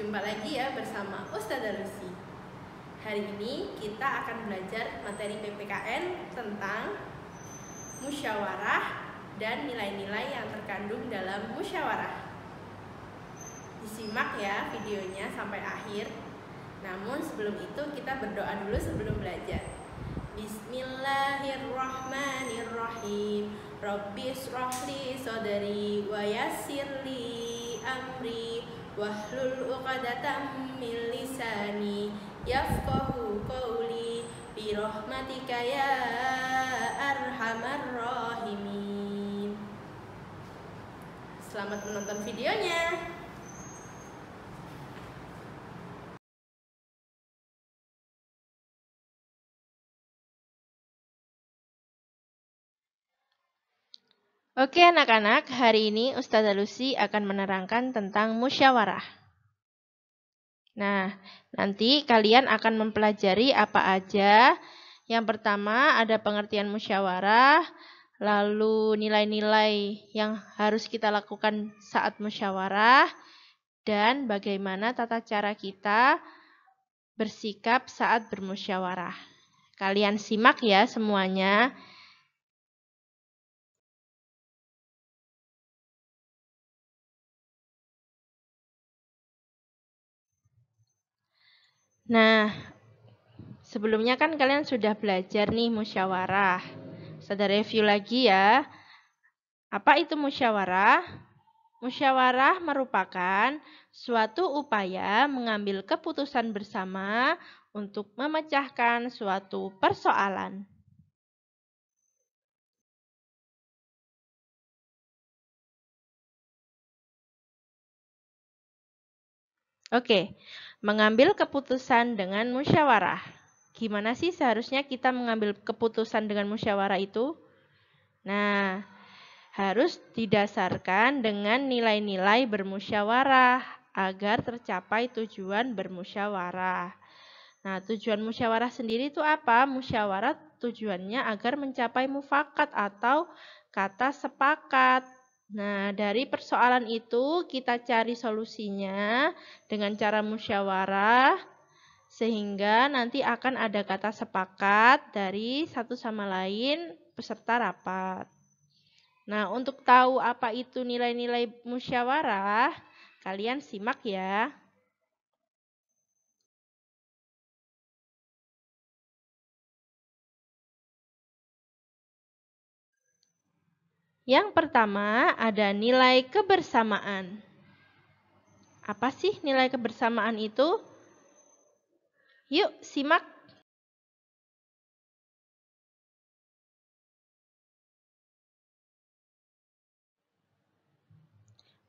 Jumpa lagi ya bersama Ustazah Lucy. Hari ini kita akan belajar materi PPKN tentang musyawarah dan nilai-nilai yang terkandung dalam musyawarah. Disimak ya videonya sampai akhir. Namun sebelum itu kita berdoa dulu sebelum belajar. Bismillahirrahmanirrahim. Rabbi shrahli sadri wa yassirli amri wahlul 'uqdatam min lisani yafqahu qawli bi rahmatika ya arhamar rahimin. Selamat menonton videonya. Oke anak-anak, hari ini Ustazah Lucy akan menerangkan tentang musyawarah. Nah, nanti kalian akan mempelajari apa aja. Yang pertama ada pengertian musyawarah, lalu nilai-nilai yang harus kita lakukan saat musyawarah, dan bagaimana tata cara kita bersikap saat bermusyawarah. Kalian simak ya semuanya. Nah, sebelumnya kan kalian sudah belajar nih musyawarah. Saya review lagi ya. Apa itu musyawarah? Musyawarah merupakan suatu upaya mengambil keputusan bersama untuk memecahkan suatu persoalan. Oke, mengambil keputusan dengan musyawarah. Gimana sih seharusnya kita mengambil keputusan dengan musyawarah itu? Nah, harus didasarkan dengan nilai-nilai bermusyawarah agar tercapai tujuan bermusyawarah. Nah, tujuan musyawarah sendiri itu apa? Musyawarah tujuannya agar mencapai mufakat atau kata sepakat. Nah, dari persoalan itu kita cari solusinya dengan cara musyawarah sehingga nanti akan ada kata sepakat dari satu sama lain peserta rapat. Nah, untuk tahu apa itu nilai-nilai musyawarah, kalian simak ya. Yang pertama ada nilai kebersamaan. Apa sih nilai kebersamaan itu? Yuk, simak.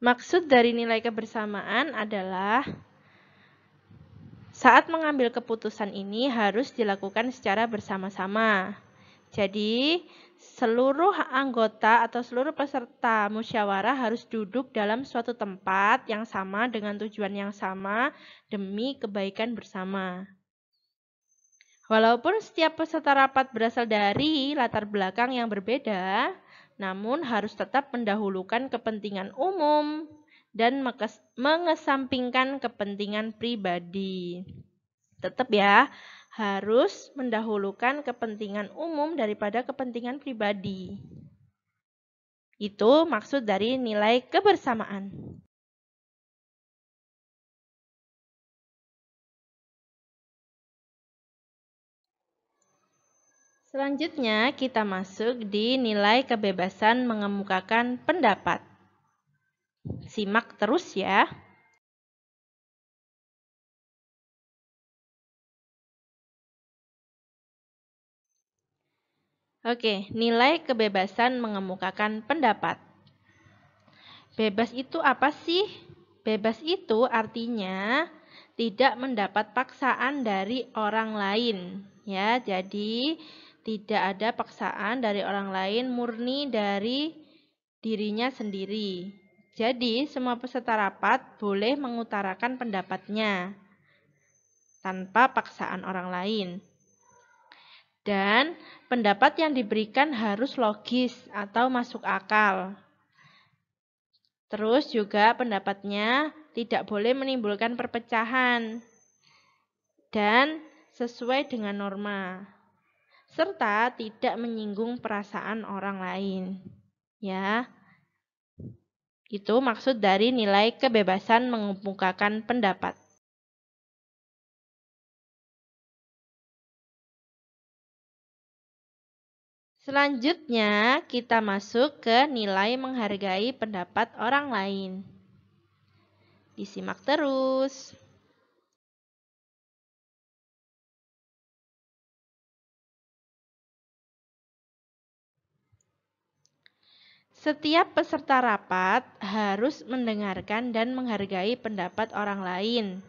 Maksud dari nilai kebersamaan adalah saat mengambil keputusan ini harus dilakukan secara bersama-sama. Jadi, seluruh anggota atau seluruh peserta musyawarah harus duduk dalam suatu tempat yang sama dengan tujuan yang sama demi kebaikan bersama. Walaupun setiap peserta rapat berasal dari latar belakang yang berbeda, namun harus tetap mendahulukan kepentingan umum dan mengesampingkan kepentingan pribadi. Tetap ya, harus mendahulukan kepentingan umum daripada kepentingan pribadi. Itu maksud dari nilai kebersamaan. Selanjutnya kita masuk di nilai kebebasan mengemukakan pendapat. Simak terus ya. Oke, nilai kebebasan mengemukakan pendapat. Bebas itu apa sih? Bebas itu artinya tidak mendapat paksaan dari orang lain. Ya, jadi tidak ada paksaan dari orang lain, murni dari dirinya sendiri. Jadi, semua peserta rapat boleh mengutarakan pendapatnya tanpa paksaan orang lain. Dan pendapat yang diberikan harus logis atau masuk akal. Terus juga pendapatnya tidak boleh menimbulkan perpecahan, dan sesuai dengan norma, serta tidak menyinggung perasaan orang lain. Ya, itu maksud dari nilai kebebasan mengemukakan pendapat. Selanjutnya, kita masuk ke nilai menghargai pendapat orang lain. Disimak terus. Setiap peserta rapat harus mendengarkan dan menghargai pendapat orang lain.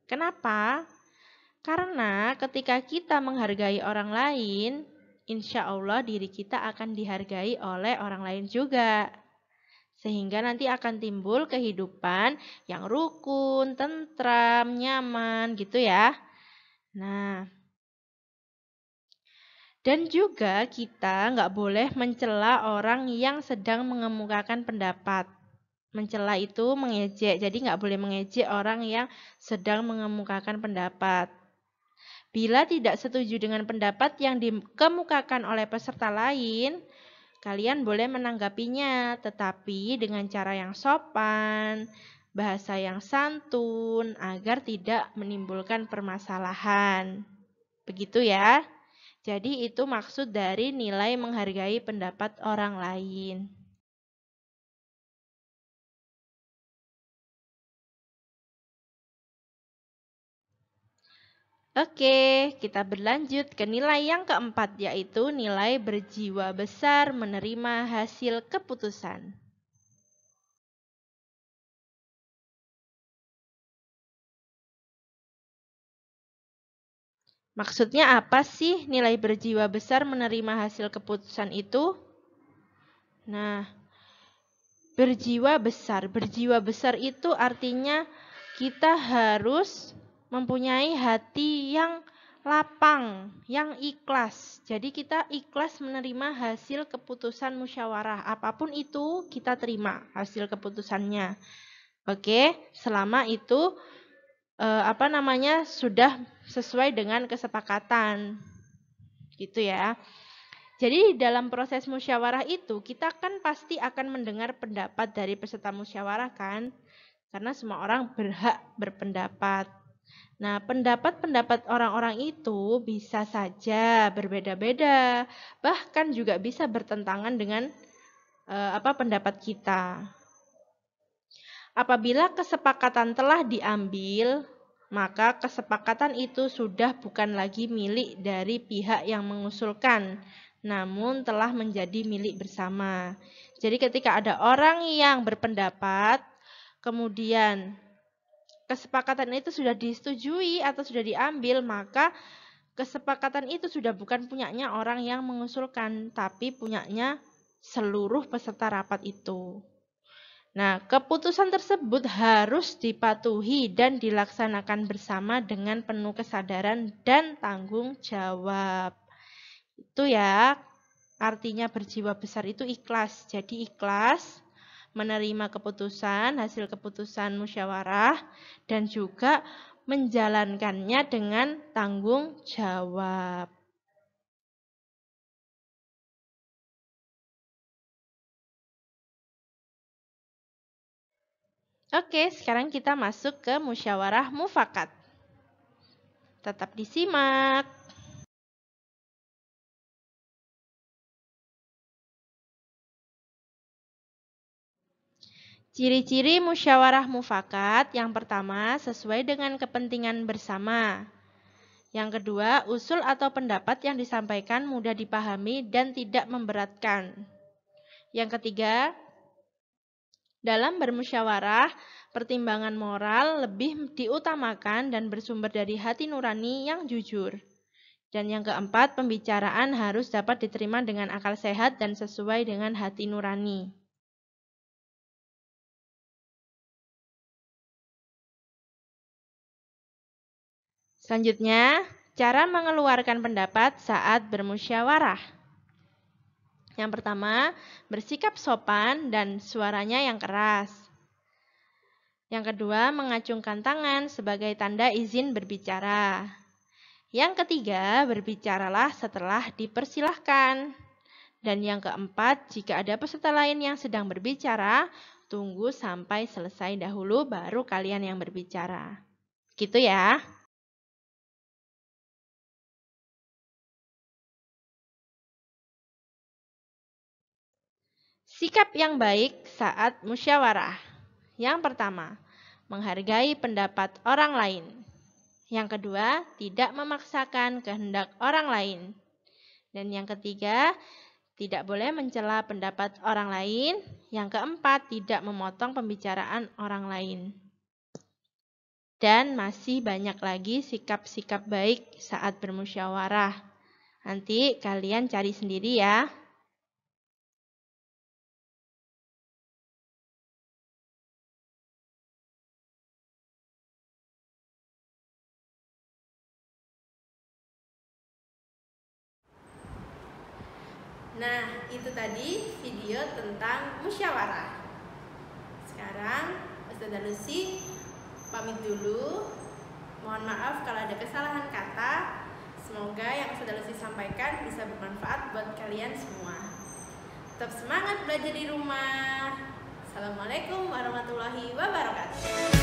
Kenapa? Karena ketika kita menghargai orang lain, insya Allah diri kita akan dihargai oleh orang lain juga. Sehingga nanti akan timbul kehidupan yang rukun, tentram, nyaman gitu ya. Nah, dan juga kita nggak boleh mencela orang yang sedang mengemukakan pendapat. Mencela itu mengejek, jadi nggak boleh mengejek orang yang sedang mengemukakan pendapat. Bila tidak setuju dengan pendapat yang dikemukakan oleh peserta lain, kalian boleh menanggapinya, tetapi dengan cara yang sopan, bahasa yang santun, agar tidak menimbulkan permasalahan. Begitu ya. Jadi itu maksud dari nilai menghargai pendapat orang lain. Oke, kita berlanjut ke nilai yang keempat, yaitu nilai berjiwa besar menerima hasil keputusan. Maksudnya apa sih nilai berjiwa besar menerima hasil keputusan itu? Nah, berjiwa besar itu artinya kita harus mempunyai hati yang lapang, yang ikhlas. Jadi kita ikhlas menerima hasil keputusan musyawarah. Apapun itu kita terima hasil keputusannya. Oke, selama itu sudah sesuai dengan kesepakatan. Gitu ya. Jadi dalam proses musyawarah itu kita kan pasti akan mendengar pendapat dari peserta musyawarah kan? Karena semua orang berhak berpendapat. Nah, pendapat-pendapat orang-orang itu bisa saja berbeda-beda, bahkan juga bisa bertentangan dengan pendapat kita. Apabila kesepakatan telah diambil, maka kesepakatan itu sudah bukan lagi milik dari pihak yang mengusulkan, namun telah menjadi milik bersama. Jadi ketika ada orang yang berpendapat, kemudian kesepakatan itu sudah disetujui atau sudah diambil, maka kesepakatan itu sudah bukan punyanya orang yang mengusulkan, tapi punyanya seluruh peserta rapat itu. Nah, keputusan tersebut harus dipatuhi dan dilaksanakan bersama dengan penuh kesadaran dan tanggung jawab. Itu ya, artinya berjiwa besar itu ikhlas. Jadi ikhlas menerima keputusan, hasil keputusan musyawarah, dan juga menjalankannya dengan tanggung jawab. Oke, sekarang kita masuk ke musyawarah mufakat. Tetap disimak. Ciri-ciri musyawarah mufakat yang pertama sesuai dengan kepentingan bersama. Yang kedua, usul atau pendapat yang disampaikan mudah dipahami dan tidak memberatkan. Yang ketiga, dalam bermusyawarah, pertimbangan moral lebih diutamakan dan bersumber dari hati nurani yang jujur. Dan yang keempat, pembicaraan harus dapat diterima dengan akal sehat dan sesuai dengan hati nurani. Selanjutnya, cara mengeluarkan pendapat saat bermusyawarah. Yang pertama, bersikap sopan dan suaranya yang keras. Yang kedua, mengacungkan tangan sebagai tanda izin berbicara. Yang ketiga, berbicaralah setelah dipersilahkan. Dan yang keempat, jika ada peserta lain yang sedang berbicara, tunggu sampai selesai dahulu baru kalian yang berbicara. Gitu ya. Sikap yang baik saat musyawarah. Yang pertama, menghargai pendapat orang lain. Yang kedua, tidak memaksakan kehendak orang lain. Dan yang ketiga, tidak boleh mencela pendapat orang lain. Yang keempat, tidak memotong pembicaraan orang lain. Dan masih banyak lagi sikap-sikap baik saat bermusyawarah. Nanti kalian cari sendiri ya. Nah, itu tadi video tentang musyawarah. Sekarang Ustazah Lucy pamit dulu. Mohon maaf kalau ada kesalahan kata. Semoga yang Ustazah Lucy sampaikan bisa bermanfaat buat kalian semua. Tetap semangat belajar di rumah. Assalamualaikum warahmatullahi wabarakatuh.